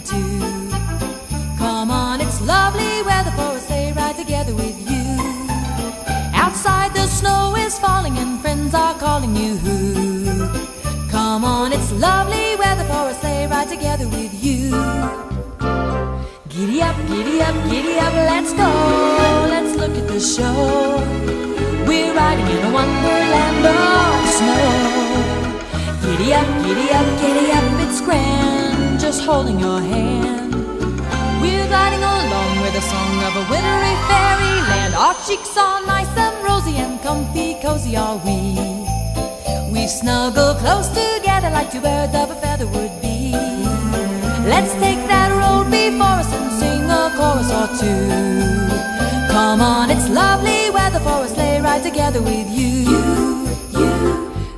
tingling too. Come on, it's lovely weather for a sleigh ride together with you. Outside the snow is falling and friends are calling you. Come on, it's lovely weather for a sleigh ride together with you. Giddy up, giddy up, giddy up, let's go. Let's look at the show. We're riding in a wonderland of snow. Giddy up, giddy up, giddy up, it's grand, just holding your hand. We're gliding along with the song of a wintry fairyland. Our cheeks are nice and rosy and comfy, cozy are we. We've snuggled close together like two birds of a feather would be. Let's take that road before us and sing a chorus or two. Come on, it's lovely weather for a sleigh ride together with you.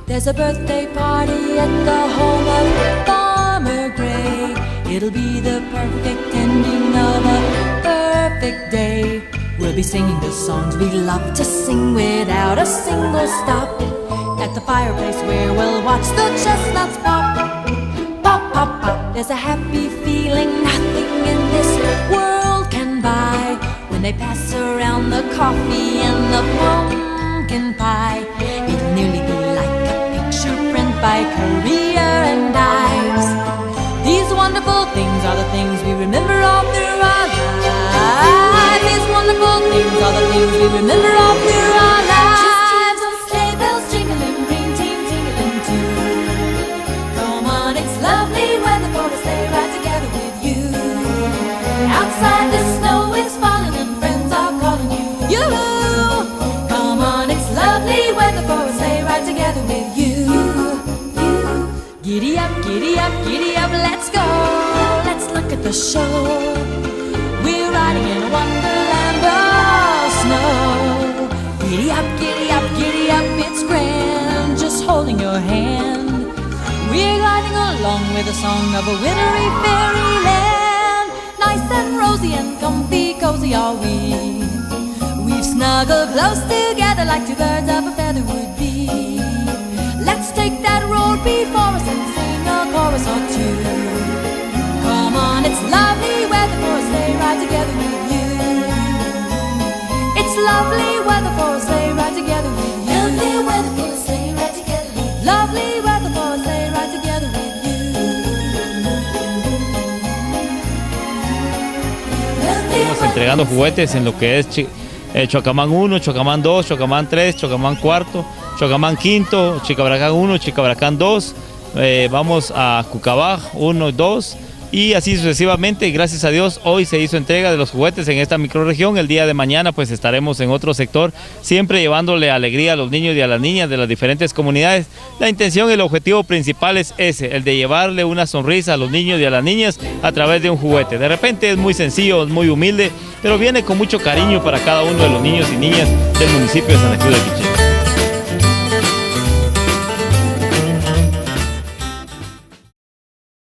There's a birthday party at the home of Farmer Gray. It'll be the perfect ending of a perfect day. We'll be singing the songs we love to sing without a single stop. At the fireplace where we'll watch the chestnuts pop. Pop, pop, pop. There's a happy feeling nothing in this world can buy. When they pass around the coffee and the pumpkin pie, it'll nearly be like a picture print by Currier and Ives. These wonderful things are the things we remember all through our lives. These wonderful things are the things we remember all through our lives. Just hear those sleigh bells jingling, ring ting tingling too. Come on, it's lovely weather for a sleigh ride together with you. Outside the snow is falling and friends are calling you. Yoo-hoo! Come on, it's lovely weather for a sleigh ride together with you. Giddy up, giddy up, giddy up, let's go. Let's look at the show. We're riding in a wonderland of snow. Giddy up, giddy up, giddy up, it's grand, just holding your hand. We're gliding along with the song of a wintry fairyland. Nice and rosy and comfy, cozy are we. We've snuggled close together like two birds of a feather would be. Let's take that road before us and sing a chorus or two. Come on, it's lovely weather for a sleigh ride together with you. It's lovely weather for a sleigh ride together with you. Lovely weather for a sleigh ride together with you. Lovely weather for a sleigh ride together with you. Estamos entregando juguetes en lo que es Chocamán 1, Chocamán 2, Chocamán 3, Chocamán 4, Chocamán 5, Chicabracán 1, Chicabracán 2, vamos a Cucabaj 1 y 2 y así sucesivamente. Gracias a Dios hoy se hizo entrega de los juguetes en esta microrregión. El día de mañana pues estaremos en otro sector, siempre llevándole alegría a los niños y a las niñas de las diferentes comunidades. La intención y el objetivo principal es ese, el de llevarle una sonrisa a los niños y a las niñas a través de un juguete. De repente es muy sencillo, es muy humilde, pero viene con mucho cariño para cada uno de los niños y niñas del municipio de Santa Cruz de Quiché.